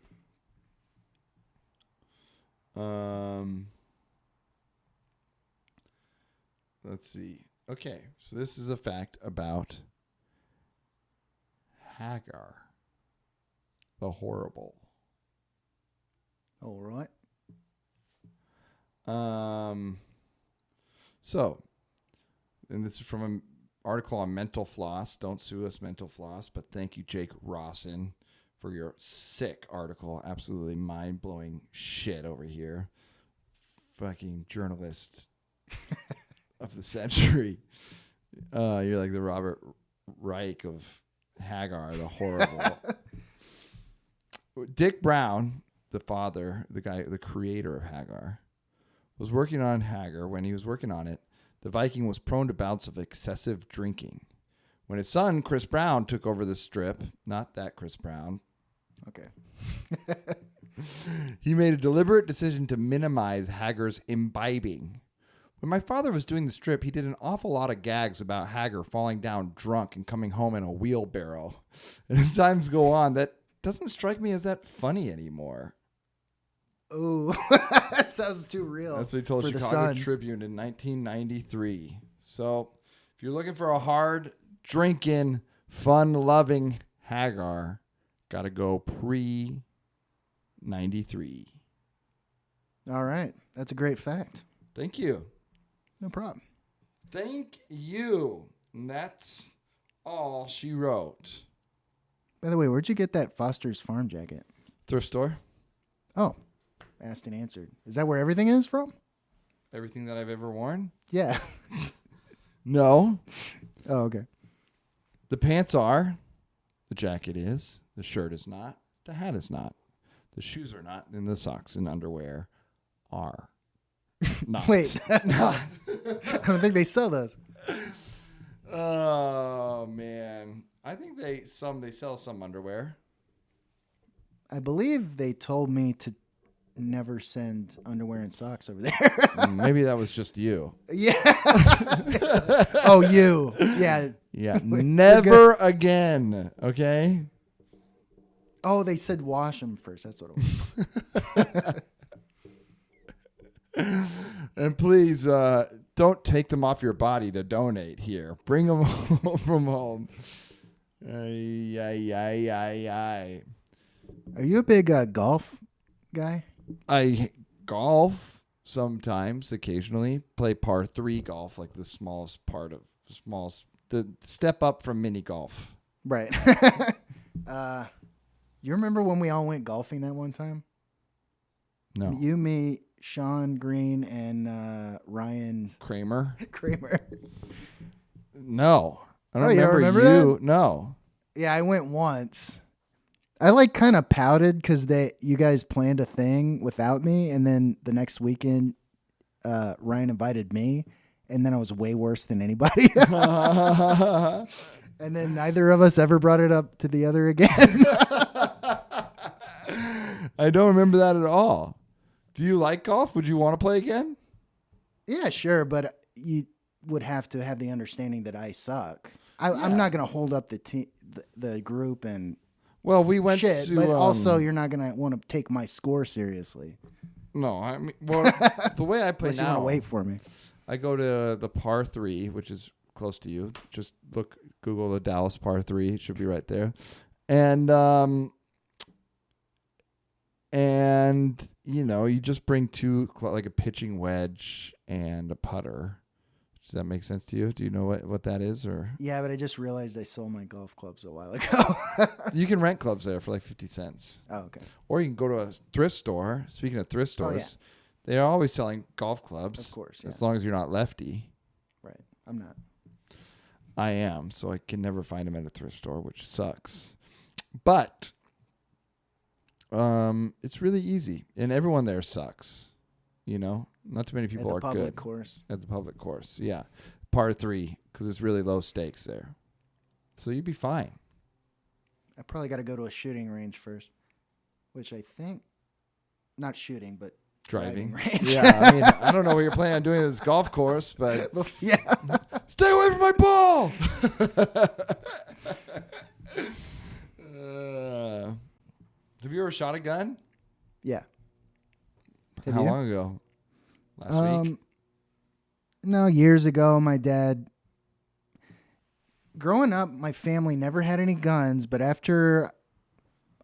Let's see. Okay, so this is a fact about Hagar the Horrible. All right. So, and this is from an article on Mental Floss. Don't sue us, Mental Floss, but thank you, Jake Rawson, for your sick article. Absolutely mind-blowing shit over here. Fucking journalist of the century. You're like the Robert Reich of Hagar the Horrible. Dick Brown, the father, the creator of Hagar, was working on Hagar. When he was working on it, the Viking was prone to bouts of excessive drinking. When his son, Chris Brown, took over the strip, not that Chris Brown, Okay. he made a deliberate decision to minimize Hagar's imbibing. When my father was doing the strip, he did an awful lot of gags about Hagar falling down drunk and coming home in a wheelbarrow. And as times go on, that doesn't strike me as that funny anymore. Oh, that sounds too real. That's what he told for the Chicago Sun. Tribune in 1993. So if you're looking for a hard drinking, fun loving Hagar, got to go pre 93. All right. That's a great fact. Thank you. No problem. Thank you. And that's all she wrote. By the way, where'd you get that Foster's Farm jacket? Thrift store. Oh, asked and answered. Is that where everything is from? Everything that I've ever worn? Yeah. No. Oh, okay. The pants are. The jacket is. The shirt is not. The hat is not. The shoes are not. And the socks and underwear are not. Wait. I don't think they sell those. Oh, man. I think they sell some underwear. I believe they told me to never send underwear and socks over there. Maybe that was just you. Yeah. Oh, you. Yeah. Yeah. Never again. Okay. Oh, they said wash them first. That's what it was. And please don't take them off your body to donate here. Bring them home from home. Ay, ay, ay, ay, ay. Are you a big golf guy? I golf sometimes, occasionally. Play par 3 golf, like the smallest part of the step up from mini golf. Right. You remember when we all went golfing that one time? No. You, me, Sean Green, and Ryan Kramer? Kramer. No. I don't Oh, you don't remember remember that? No. Yeah, I went once. I like kind of pouted because you guys planned a thing without me, and then the next weekend, Ryan invited me, and then I was way worse than anybody. And then neither of us ever brought it up to the other again. I don't remember that at all. Do you like golf? Would you want to play again? Yeah, sure, but you would have to have the understanding that I suck. I'm not going to hold up the group and Well, we went shit, to... but also you're not going to want to take my score seriously. No, I mean... Well, the way I play Unless you want now... to wait for me. I go to the par 3, which is close to you. Just Google the Dallas par 3. It should be right there. And you know, you just bring like a pitching wedge and a putter. Does that make sense to you? Do you know what that is? Or Yeah, but I just realized I sold my golf clubs a while ago. you can rent clubs there for like 50 cents. Oh, okay. Or you can go to a thrift store. Speaking of thrift stores, they're always selling golf clubs. Of course, yeah. As long as you're not lefty. Right. I'm not. I am, so I can never find them at a thrift store, which sucks. But it's really easy, and everyone there sucks. You know, not too many people are good course. at the public course. Yeah, par 3 because it's really low stakes there, so you'd be fine. I probably got to go to a shooting range first, which I think, not shooting, but Driving range. Yeah, I mean, I don't know what you're planning on doing at this golf course, but yeah. stay away from my ball. Have you ever shot a gun? Yeah. Have How you? long ago? Last week? No, years ago, my dad. Growing up, my family never had any guns, but after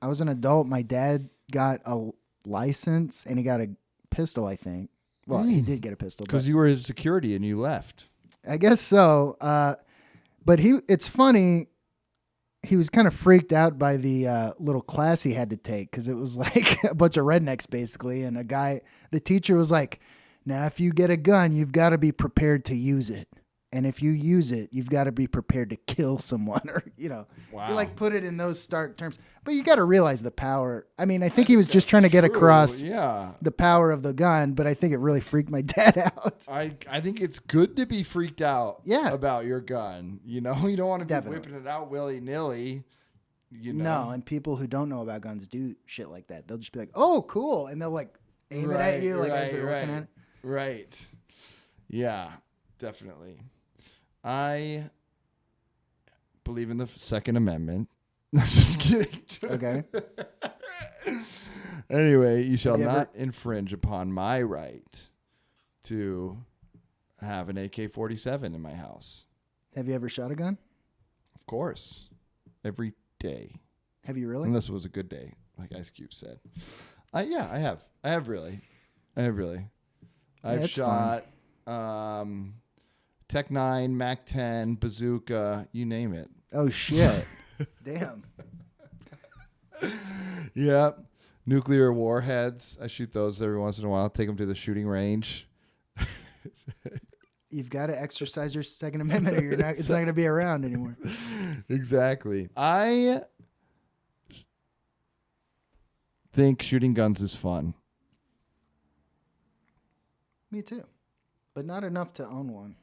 I was an adult, my dad got a license and he got a pistol, I think. Well, he did get a pistol. Because you were his security and you left. I guess so. But it's funny. He was kind of freaked out by the little class he had to take because it was like a bunch of rednecks basically. And the teacher was like, now, if you get a gun, you've got to be prepared to use it. And if you use it, you've got to be prepared to kill someone or, Wow. You like put it in those stark terms. But you got to realize the power. I mean, I think he was just trying to get across the power of the gun, but I think it really freaked my dad out. I think it's good to be freaked out Yeah. about your gun. You know, you don't want to be Definitely. whipping it out willy-nilly. You know? No, and people who don't know about guns do shit like that. They'll just be like, oh, cool. And they'll like aim it at you as they're looking at it. Right. Yeah, definitely. I believe in the Second Amendment. No, just kidding. Okay. Anyway, you shall Have you not infringe upon my right to have an AK-47 in my house. Have you ever shot a gun? Of course. Every day. Have you really? Unless it was a good day, like Ice Cube said. Yeah, I have. I have really. I've it's shot Tech 9, Mac 10, bazooka, you name it. Oh, shit. Damn. Yep. Nuclear warheads. I shoot those every once in a while. Take them to the shooting range. You've got to exercise your Second Amendment or it's not going to be around anymore. Exactly. I think shooting guns is fun. Me too. But not enough to own one.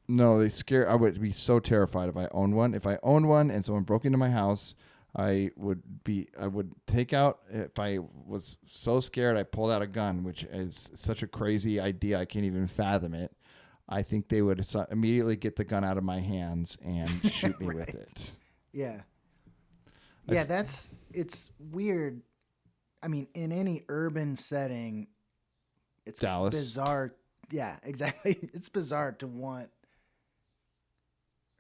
No, they scare. I would be so terrified if I owned one. If I owned one and someone broke into my house, I would take out. If I was so scared, I pulled out a gun, which is such a crazy idea. I can't even fathom it. I think they would immediately get the gun out of my hands and shoot me with it. Yeah. Yeah, it's weird. I mean, in any urban setting, it's Dallas. bizarre. Yeah, exactly. It's bizarre to want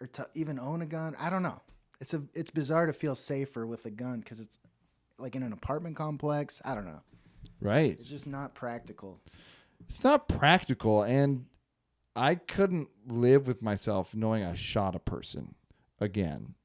or to even own a gun. I don't know. It's bizarre to feel safer with a gun because it's like in an apartment complex. I don't know. Right. It's just not practical. It's not practical, and I couldn't live with myself knowing I shot a person again.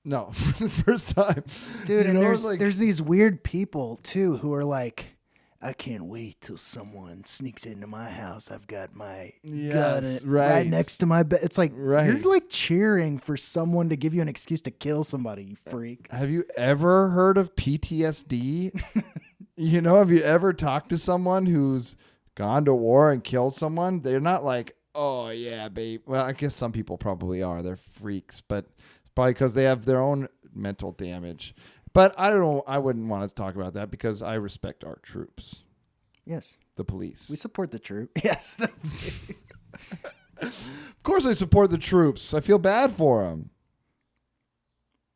No, for the first time. Dude, You and know, there's these weird people too who are like, I can't wait till someone sneaks into my house. I've got my Yes, gun right. right next to my bed. It's like Right. you're like cheering for someone to give you an excuse to kill somebody, you freak. Have you ever heard of PTSD? Have you ever talked to someone who's gone to war and killed someone? They're not like, oh yeah, babe. Well, I guess some people probably are. They're freaks, but it's probably because they have their own mental damage. But I don't know. I wouldn't want to talk about that because I respect our troops, Yes. the police. We support the troop. Yes. Of course, I support the troops. I feel bad for them.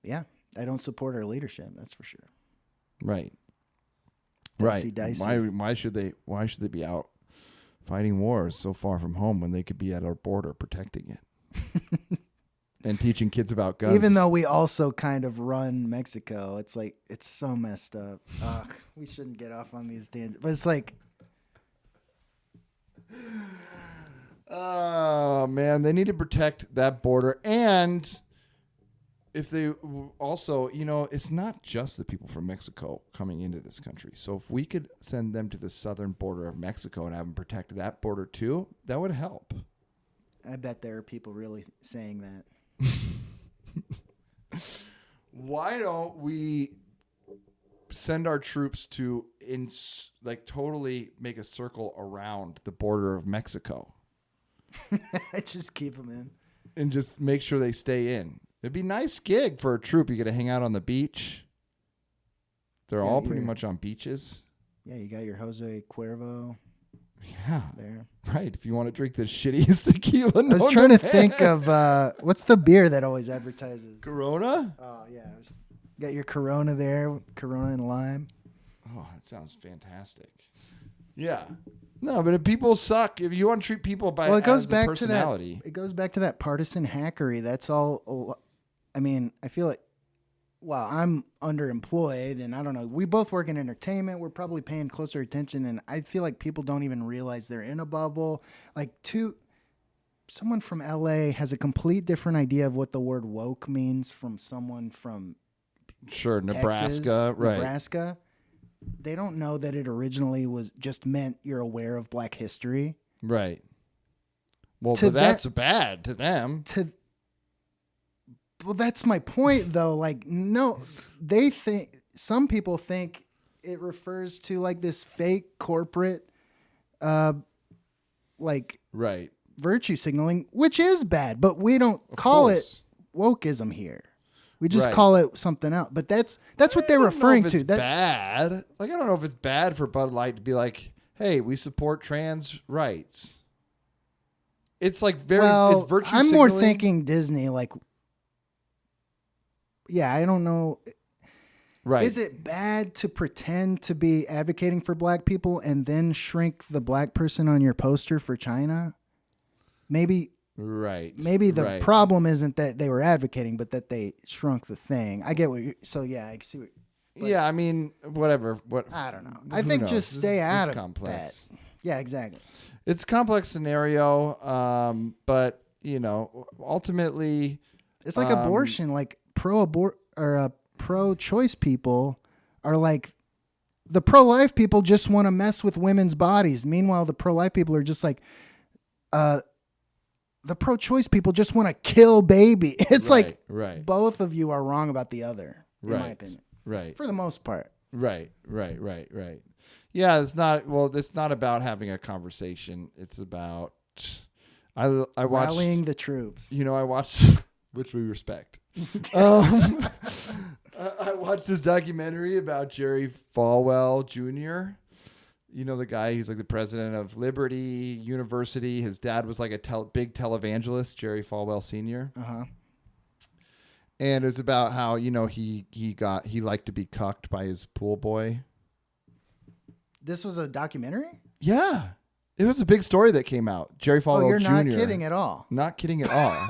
Yeah. I don't support our leadership. That's for sure. Right. Dicey, Right. dicey. Why should they be out fighting wars so far from home when they could be at our border protecting it and teaching kids about guns? Even though we also kind of run Mexico, it's like it's so messed up. We shouldn't get off on these tangents, but it's like, oh man, they need to protect that border. And if they also, it's not just the people from Mexico coming into this country. So if we could send them to the southern border of Mexico and have them protect that border too, that would help. I bet there are people really saying that. Why don't we send our troops to totally make a circle around the border of Mexico Just keep them in. and just make sure they stay in? It'd be a nice gig for a troop. You get to hang out on the beach. They're Yeah, all pretty you're- much on beaches. Yeah, you got your Jose Cuervo Yeah, there. right. If you want to drink the shittiest tequila, I was trying to think of what's the beer that always advertises. Corona. Oh yeah, got your Corona there, Corona and lime. Oh, that sounds fantastic. Yeah. No, but if people suck, if you want to treat people by Well, it goes as a back to personality, that. It goes back to that partisan hackery. That's all. I mean, I feel like, well, I'm underemployed, and I don't know. We both work in entertainment. We're probably paying closer attention, and I feel like people don't even realize they're in a bubble. Like, someone from LA has a complete different idea of what the word woke means from someone from sure, Nebraska, Texas, right? Nebraska. They don't know that it originally was just meant you're aware of Black history. Right. Well, To but that's bad to them. Well, that's my point, though. Like, no, some people think it refers to like this fake corporate, like Right. virtue signaling, which is bad, but we don't Of call course. it wokeism here. We just Right. call it something else. But that's what I they're don't know referring if to. it's That's bad. Like, I don't know if it's bad for Bud Light to be like, "Hey, we support trans rights." It's like well, it's virtue I'm more signaling. thinking Disney. Like, yeah, I don't know. Right. Is it bad to pretend to be advocating for Black people and then shrink the Black person on your poster for China? Maybe Right. the right. problem isn't that they were advocating, but that they shrunk the thing. I get what you're... So, yeah, I see what... Yeah, I mean, whatever. What I don't know. I who think knows? just This- stay it's out of complex. that. Yeah, exactly. It's a complex scenario, but ultimately, It's like abortion. Like pro-choice people are like... The pro-life people just want to mess with women's bodies. Meanwhile, the pro-life people are just like... the pro-choice people just want to kill baby. It's like right, both of you are wrong about the other, in my opinion, right, for the most part. right. Yeah, it's not. Well, it's not about having a conversation. It's about I watched. Rallying the troops. I watched, which we respect. I watched this documentary about Jerry Falwell Jr. The guy, he's like the president of Liberty University. His dad was like a big televangelist, Jerry Falwell Sr. Uh-huh. And it was about how, he liked to be cucked by his pool boy. This was a documentary? Yeah. It was a big story that came out. Jerry Falwell Jr. Oh, you're not kidding at all. Not kidding at all.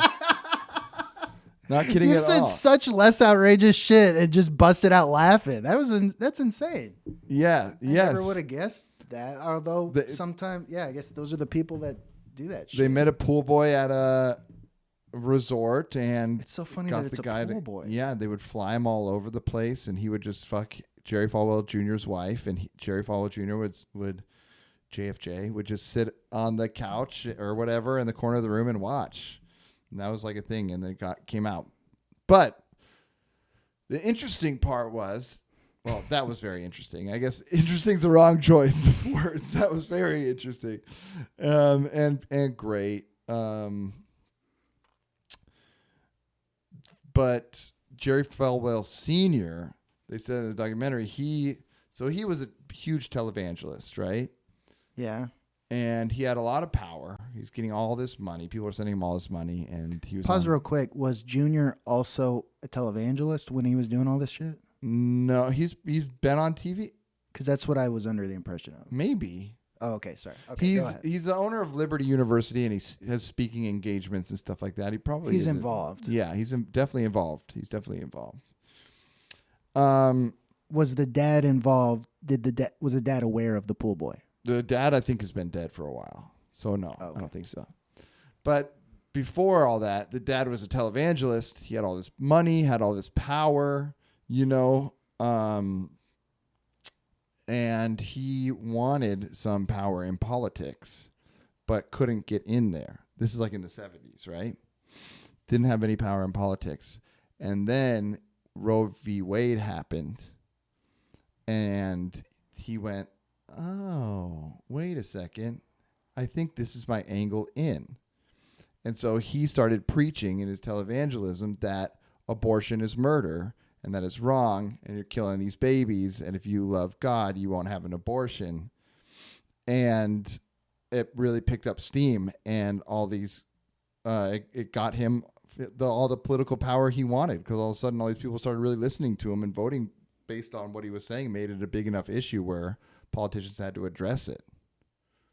Not kidding You've at said all. such less outrageous shit and just busted out laughing. That's insane. Yeah. I Yes. never would have guessed that. Although sometimes, yeah, I guess those are the people that do that shit. They met a pool boy at a resort, and It's so funny got that it's the a guy pool boy. Yeah, they would fly him all over the place, and he would just Jerry Falwell Jr.'s wife, and Jerry Falwell Jr. would JFJ would just sit on the couch or whatever in the corner of the room and watch. And that was like a thing, and then it came out. But the interesting part was, well, that was very interesting. I guess interesting is the wrong choice of words. That was very interesting, and great. But Jerry Falwell Sr., they said in the documentary, he was a huge televangelist, right? Yeah. And he had a lot of power. He's getting all this money. People are sending him all this money, and he was. Pause real quick. Was Junior also a televangelist when he was doing all this shit? No, he's been on TV. Because that's what I was under the impression of. Maybe. Oh, okay. Sorry. Okay, go ahead. He's the owner of Liberty University, and he has speaking engagements and stuff like that. He's involved. Yeah, he's definitely involved. He's definitely involved. Was the dad involved? Was the dad aware of the pool boy? The dad, I think, has been dead for a while. So, no, okay. I don't think so. But before all that, the dad was a televangelist. He had all this money, had all this power, and he wanted some power in politics, but couldn't get in there. This is like in the 70s, right? Didn't have any power in politics. And then Roe v. Wade happened, and he went, oh, wait a second. I think this is my angle in. And so he started preaching in his televangelism that abortion is murder and that it's wrong and you're killing these babies. And if you love God, you won't have an abortion. And it really picked up steam, and all these, it got him all the political power he wanted, because all of a sudden all these people started really listening to him and voting based on what he was saying, made it a big enough issue where politicians had to address it.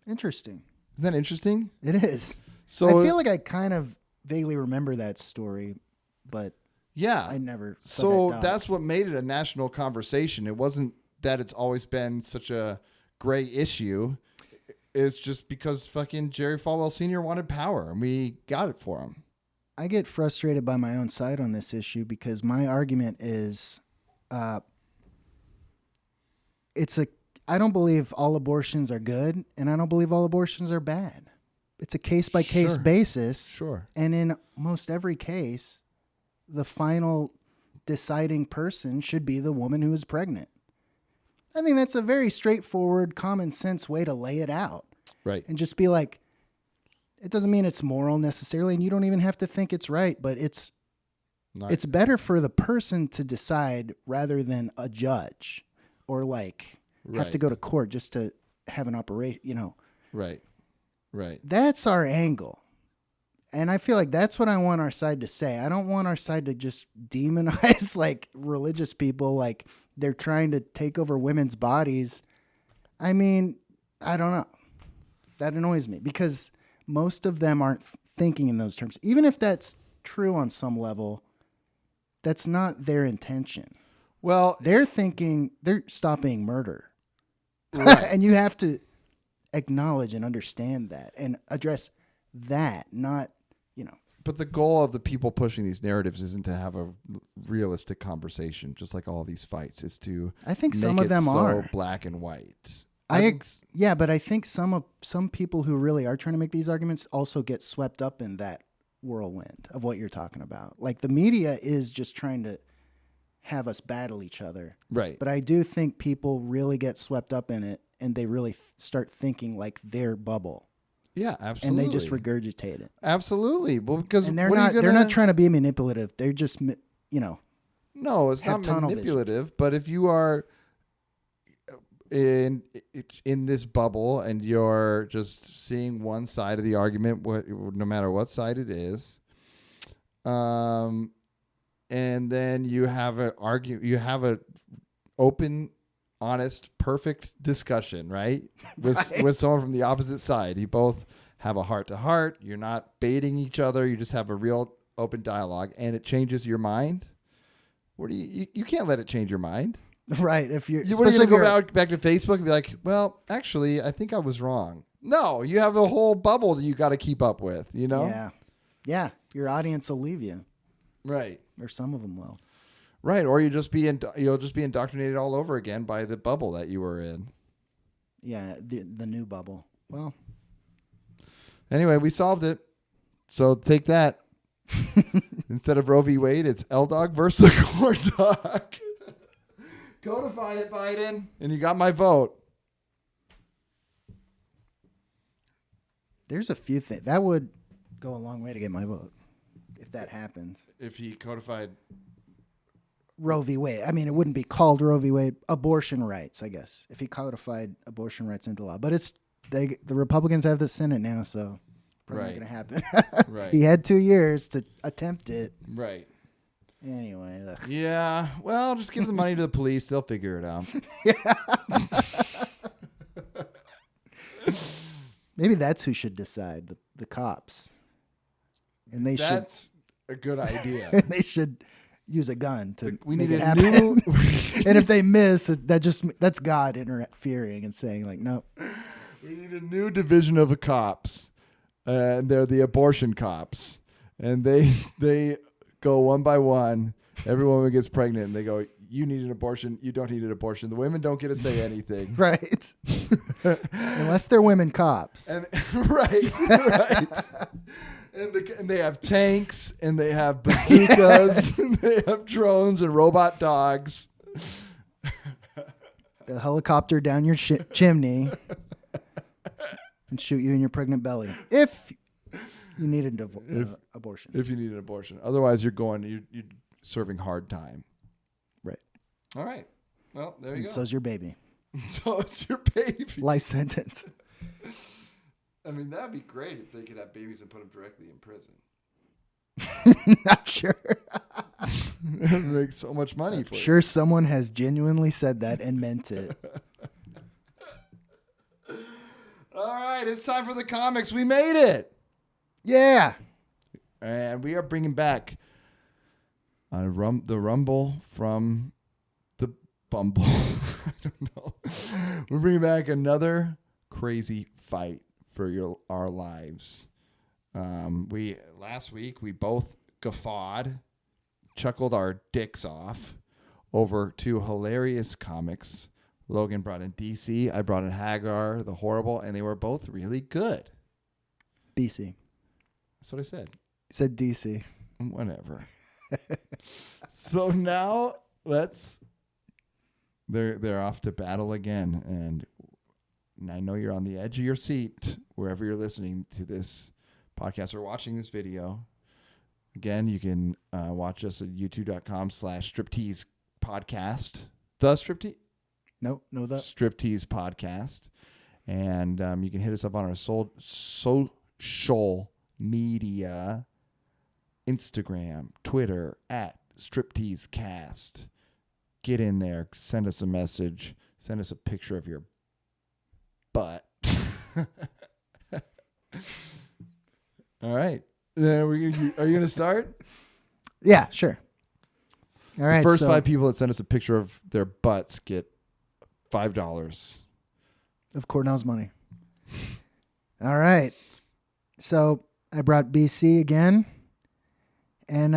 Interesting. Isn't that interesting? It is. So I feel like I kind of vaguely remember that story, but yeah, I never saw So that that's what made it a national conversation. It wasn't that it's always been such a gray issue. It's just because fucking Jerry Falwell Sr. wanted power, and we got it for him. I get frustrated by my own side on this issue because my argument is, I don't believe all abortions are good, and I don't believe all abortions are bad. It's a case-by-case basis. Sure. And in most every case, the final deciding person should be the woman who is pregnant. I think that's a very straightforward, common sense way to lay it out. Right. And just be like, it doesn't mean it's moral necessarily, and you don't even have to think it's right, but it's better for the person to decide rather than a judge or have to go to court just to have an operation, Right. Right. That's our angle. And I feel like that's what I want our side to say. I don't want our side to just demonize religious people like they're trying to take over women's bodies. I mean, I don't know. That annoys me because most of them aren't thinking in those terms. Even if that's true on some level, that's not their intention. Well, they're thinking they're stopping murder. Right. And you have to acknowledge and understand that and address that, not, But the goal of the people pushing these narratives isn't to have a realistic conversation, just like all these fights, is to I think make some of it them so are black and white. Yeah, but I think some people who really are trying to make these arguments also get swept up in that whirlwind of what you're talking about. Like the media is just trying to have us battle each other. Right. But I do think people really get swept up in it, and they really start thinking like their bubble. Yeah, absolutely. And they just regurgitate it. Absolutely. Well, because they're not trying to be manipulative. They're just, No, it's not manipulative. Vision. But if you are in this bubble and you're just seeing one side of the argument, no matter what side it is, and then you have a open, honest, perfect discussion, right? With someone from the opposite side. You both have a heart to heart. You're not baiting each other. You just have a real open dialogue, and it changes your mind. What do you can't let it change your mind. Right. If you're what are you going to go back to Facebook and be like, well, actually, I think I was wrong. No, you have a whole bubble that you got to keep up with, Yeah. Yeah. Your audience will leave you. Right. Or some of them will. Right, or you'll just be indoctrinated all over again by the bubble that you were in. Yeah, the new bubble. Well, anyway, we solved it. So take that. Instead of Roe v. Wade, it's L-Dog versus the corn dog. Codify it, Biden, and you got my vote. there's a few things that would go a long way to get my vote if that happens. If he codified Roe v. Wade. I mean, it wouldn't be called Roe v. Wade. Abortion rights, I guess, if he codified abortion rights into law. But the Republicans have the Senate now, so probably not going to happen. Right. He had 2 years to attempt it. Right. Anyway. Ugh. Yeah. Well, just give the money to the police. They'll figure it out. Maybe that's who should decide, the cops. And That's a good idea. and they should use a gun to We make need it a happen. new. And if they miss, that's God interfering and saying like, no. We need a new division of the cops, and they're the abortion cops, and they go one by one. Every woman gets pregnant, and they go, "You need an abortion. You don't need an abortion." The women don't get to say anything, Right. Unless they're women cops. and right. And they have tanks, and they have bazookas, and they have drones and robot dogs. They'll helicopter down your chimney and shoot you in your pregnant belly if you need an abortion. If you need an abortion, otherwise you're serving hard time. Right. All right. Well, there you And go. so's your baby. So it's your baby. Life sentence. I mean, that'd be great if they could have babies and put them directly in prison. Not sure. That'd make so much money for Sure, someone has genuinely said that and meant it. you. All right, it's time for the comics. We made it. Yeah. And we are bringing back the Rumble from the Bumble. I don't know. We're bringing back another crazy fight for our lives. Last week we both guffawed, chuckled our dicks off over two hilarious comics. Logan brought in DC. I brought in Hagar the Horrible, and they were both really good. BC. That's what I said. You said DC. Whatever. So now they're off to battle again, and I know you're on the edge of your seat wherever you're listening to this podcast or watching this video. Again, you can watch us at youtube.com/striptease podcast. The striptease. No, the Striptease podcast. And you can hit us up on our social media, Instagram, Twitter, at StripteaseCast. Get in there. Send us a message. Send us a picture of your butt. All right. Are you going to start? Yeah, sure. All right. First 5 people that send us a picture of their butts get $5. Of Cornell's money. All right. So I brought BC again. And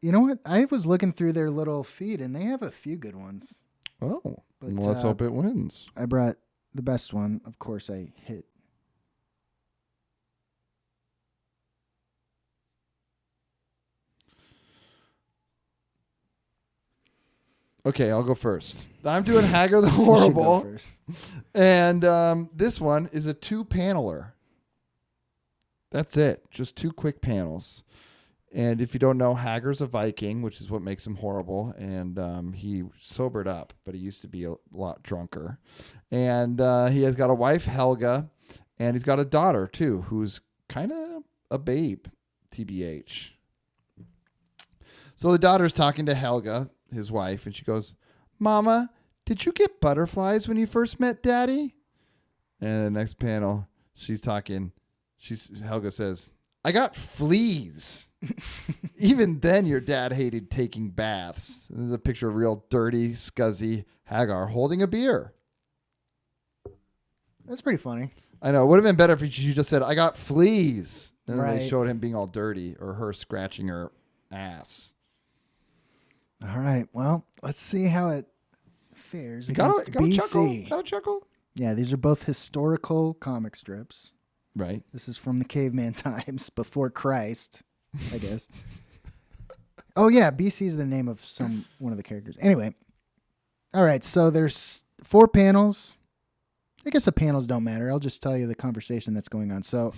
you know what? I was looking through their little feed, and they have a few good ones. Oh, But, well, let's hope it wins. I brought the best one. Of course, I hit. Okay, I'll go first. I'm doing Hagar the You should go Horrible. first. And this one is a 2-paneler. That's it. Just 2 quick panels. And if you don't know, Hagar's a Viking, which is what makes him horrible. And he sobered up, but he used to be a lot drunker. And he has got a wife, Helga, and he's got a daughter, too, who's kind of a babe, TBH. So the daughter's talking to Helga, his wife, and she goes, "Mama, did you get butterflies when you first met Daddy?" And the next panel, Helga says, "I got fleas." Even then, your dad hated taking baths. And there's a picture of real dirty, scuzzy Hagar holding a beer. That's pretty funny. I know. It would have been better if she just said, "I got fleas." And then they Right. showed him being all dirty or her scratching her ass. All right. Well, let's see how it fares Got against a chuckle? BC. Got a chuckle? Yeah, these are both historical comic strips. Right. This is from the caveman times before Christ, I guess. Oh yeah, BC is the name of one of the characters. Anyway, all right. So there's 4 panels. I guess the panels don't matter. I'll just tell you the conversation that's going on. So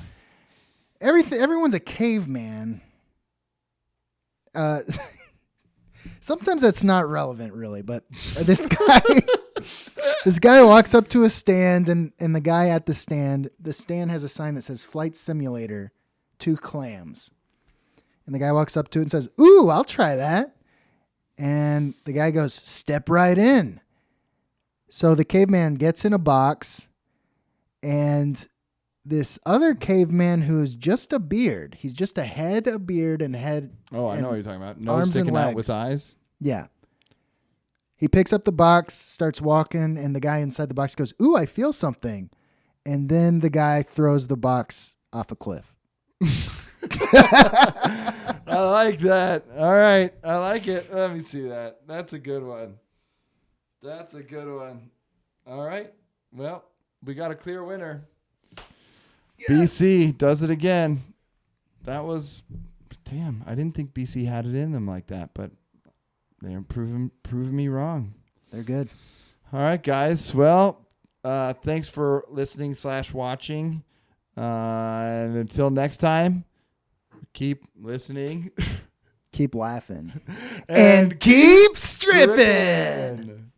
everyone's a caveman. Sometimes that's not relevant, really. But this guy walks up to a stand, and the guy at the stand has a sign that says "Flight Simulator, 2 clams." And the guy walks up to it and says, "Ooh, I'll try that." And the guy goes, "Step right in." So the caveman gets in a box, and this other caveman who's just a beard, he's just a head, a beard, and head. Oh, I and know what you're talking about. Nose arms and sticking out legs. with eyes. Yeah. He picks up the box, starts walking, and the guy inside the box goes, "Ooh, I feel something." And then the guy throws the box off a cliff. I like that. All right. I like it. Let me see that. That's a good one. All right. Well, we got a clear winner. Yes. BC does it again. That was, damn, I didn't think BC had it in them like that, but they're proving me wrong. They're good. All right, guys. Well, thanks for listening / watching. And until next time, keep listening. Keep laughing. and keep stripping.